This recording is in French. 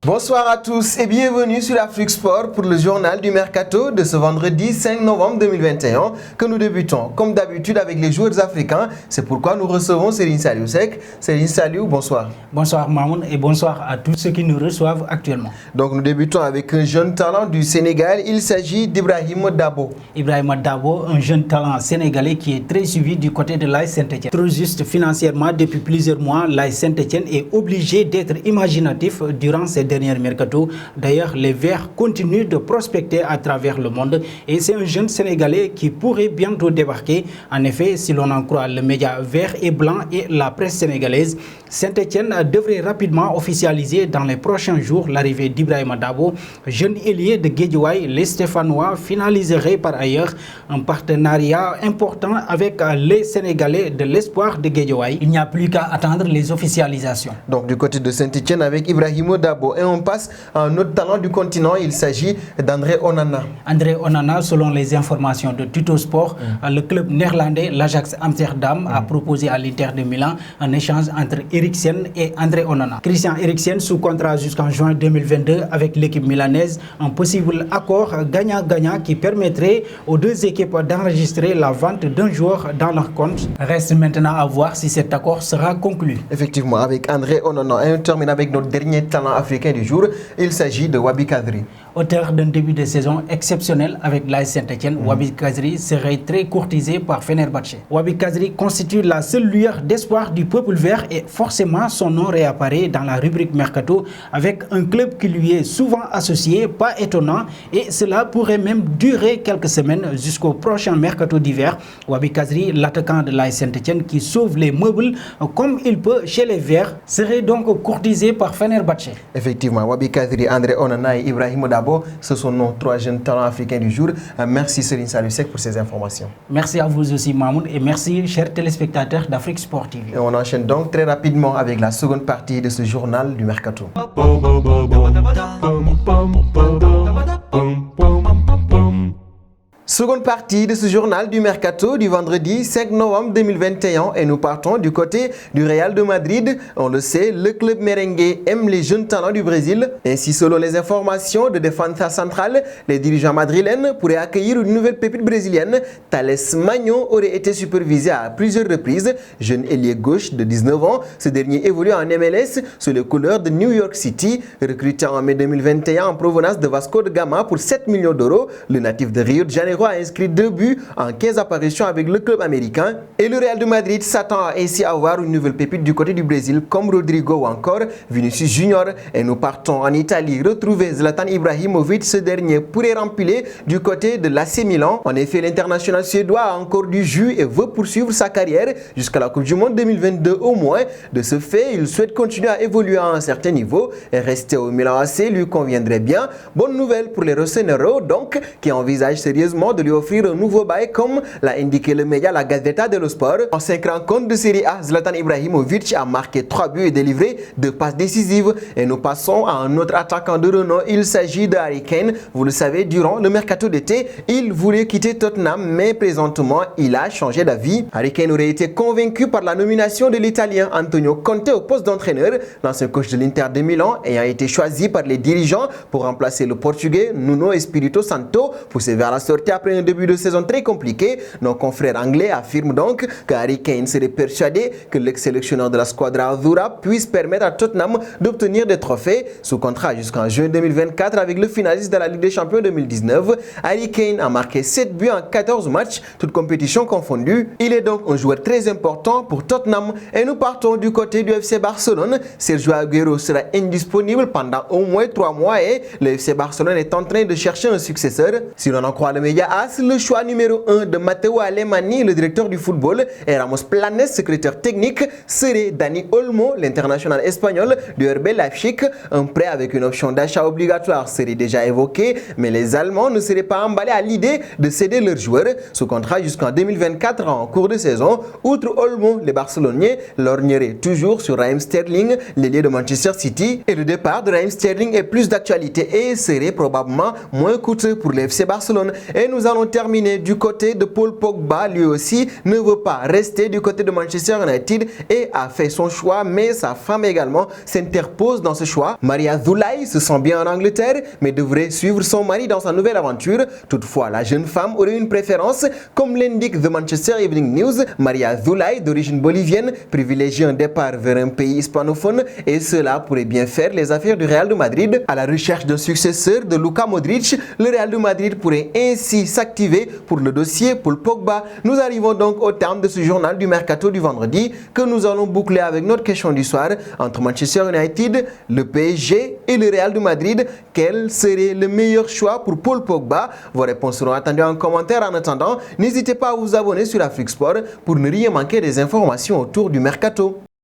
Bonsoir à tous et bienvenue sur Afrique Sport pour le journal du Mercato de ce vendredi 5 novembre 2021 que nous débutons comme d'habitude avec les joueurs africains. C'est pourquoi nous recevons Serigne Saliou Seck. Serigne Saliou, bonsoir. Bonsoir Mamoun et bonsoir à tous ceux qui nous reçoivent actuellement. Donc nous débutons avec un jeune talent du Sénégal. Il s'agit d'Ibrahima Dabo. Ibrahima Dabo, un jeune talent sénégalais qui est très suivi du côté de l'AS Saint-Etienne. Trop juste financièrement, depuis plusieurs mois, l'AS Saint-Etienne est obligé d'être imaginatif durant ces derniers mercato. D'ailleurs, les Verts continuent de prospecter à travers le monde et c'est un jeune Sénégalais qui pourrait bientôt débarquer. En effet, si l'on en croit le média Vert et Blanc et la presse sénégalaise, Saint-Etienne devrait rapidement officialiser dans les prochains jours l'arrivée d'Ibrahima Dabo, jeune ailier de Guédiawaye. Les Stéphanois finaliseraient par ailleurs un partenariat important avec les Sénégalais de l'espoir de Guédiawaye. Il n'y a plus qu'à attendre les officialisations. Donc du côté de Saint-Etienne avec Ibrahima Dabo. Et on passe à un autre talent du continent, il s'agit d'André Onana. André Onana, selon les informations de Tuto Sport, le club néerlandais, l'Ajax Amsterdam, a proposé à l'Inter de Milan un échange entre Eriksen et André Onana. Christian Eriksen sous contrat jusqu'en juin 2022 avec l'équipe milanaise, un possible accord gagnant-gagnant qui permettrait aux deux équipes d'enregistrer la vente d'un joueur dans leur compte. Reste maintenant à voir si cet accord sera conclu. Effectivement, avec André Onana. Et on termine avec notre dernier talent africain du jour. Il s'agit de Wabi Kadri. Auteur d'un début de saison exceptionnel avec l'AS Saint-Etienne, Wabi Kadri serait très courtisé par Fenerbahçe. Wabi Kadri constitue la seule lueur d'espoir du peuple vert et forcément son nom réapparaît dans la rubrique Mercato avec un club qui lui est souvent associé, pas étonnant, et cela pourrait même durer quelques semaines jusqu'au prochain Mercato d'hiver. Wabi Kadri, l'attaquant de l'AS Saint-Etienne qui sauve les meubles comme il peut chez les Verts, serait donc courtisé par Fenerbahçe. Effectivement, Wabi Kadri, André Onana et Ibrahima Dabo, ce sont nos trois jeunes talents africains du jour. Merci Serigne Saliou Seck pour ces informations. Merci à vous aussi Mamoun et merci chers téléspectateurs d'Afrique Sport TV. Et on enchaîne donc très rapidement avec la seconde partie de ce journal du Mercato. Seconde partie de ce journal du Mercato du vendredi 5 novembre 2021 et nous partons du côté du Real de Madrid. On le sait, le club merengue aime les jeunes talents du Brésil. Ainsi, selon les informations de Defensa Central, les dirigeants madrilènes pourraient accueillir une nouvelle pépite brésilienne. Thales Magno aurait été supervisé à plusieurs reprises. Jeune ailier gauche de 19 ans, ce dernier évolue en MLS sous les couleurs de New York City. Recruté en mai 2021 en provenance de Vasco de Gama pour 7 millions d'euros, le natif de Rio de Janeiro a inscrit 2 buts en 15 apparitions avec le club américain. Et le Real de Madrid s'attend ainsi à avoir une nouvelle pépite du côté du Brésil comme Rodrigo ou encore Vinicius Junior. Et nous partons en Italie retrouver Zlatan Ibrahimovic. Ce dernier pourrait remplir du côté de l'AC Milan. En effet, l'international suédois a encore du jus et veut poursuivre sa carrière jusqu'à la Coupe du Monde 2022 au moins. De ce fait, il souhaite continuer à évoluer à un certain niveau et rester au Milan AC lui conviendrait bien. Bonne nouvelle pour les Rossonero donc qui envisagent sérieusement de lui offrir un nouveau bail comme l'a indiqué le média La Gazzetta dello Sport. En 5 rencontres de Série A, Zlatan Ibrahimovic a marqué 3 buts et délivré 2 passes décisives. Et nous passons à un autre attaquant de renom. Il s'agit de Harry Kane. Vous le savez, durant le mercato d'été, il voulait quitter Tottenham, mais présentement, il a changé d'avis. Harry Kane aurait été convaincu par la nomination de l'Italien Antonio Conte au poste d'entraîneur. L'ancien coach de l'Inter de Milan ayant été choisi par les dirigeants pour remplacer le Portugais Nuno Espirito Santo, poussé vers la sortie après un début de saison très compliqué. Nos confrères anglais affirment donc que Harry Kane serait persuadé que l'ex-sélectionneur de la Squadra Azzurra puisse permettre à Tottenham d'obtenir des trophées. Sous contrat jusqu'en juin 2024 avec le finaliste de la Ligue des Champions 2019, Harry Kane a marqué 7 buts en 14 matchs, toutes compétitions confondues. Il est donc un joueur très important pour Tottenham. Et nous partons du côté du FC Barcelone. Sergio Aguero sera indisponible pendant au moins 3 mois et le FC Barcelone est en train de chercher un successeur. Si l'on en croit le média AS, le choix numéro 1 de Matteo Alemany, le directeur du football, et Ramos Planes, secrétaire technique, serait Dani Olmo, l'international espagnol du RB Leipzig. Un prêt avec une option d'achat obligatoire serait déjà évoqué, mais les Allemands ne seraient pas emballés à l'idée de céder leurs joueurs sous contrat jusqu'en 2024 en cours de saison. Outre Olmo, les Barceloniens lorgneraient toujours sur Raheem Sterling, l'ailier de Manchester City, et le départ de Raheem Sterling est plus d'actualité et serait probablement moins coûteux pour le FC Barcelone. Et Et nous allons terminer du côté de Paul Pogba. Lui aussi ne veut pas rester du côté de Manchester United et a fait son choix, mais sa femme également s'interpose dans ce choix. Maria Zulay se sent bien en Angleterre, mais devrait suivre son mari dans sa nouvelle aventure. Toutefois, la jeune femme aurait une préférence. Comme l'indique The Manchester Evening News, Maria Zulay, d'origine bolivienne, privilégie un départ vers un pays hispanophone et cela pourrait bien faire les affaires du Real de Madrid. À la recherche d'un successeur de Luka Modric, le Real de Madrid pourrait ainsi s'activer pour le dossier Paul Pogba. Nous arrivons donc au terme de ce journal du mercato du vendredi que nous allons boucler avec notre question du soir. Entre Manchester United, le PSG et le Real de Madrid, quel serait le meilleur choix pour Paul Pogba? Vos réponses seront attendues en commentaire. En attendant, n'hésitez pas à vous abonner sur Afrique Sport pour ne rien manquer des informations autour du mercato.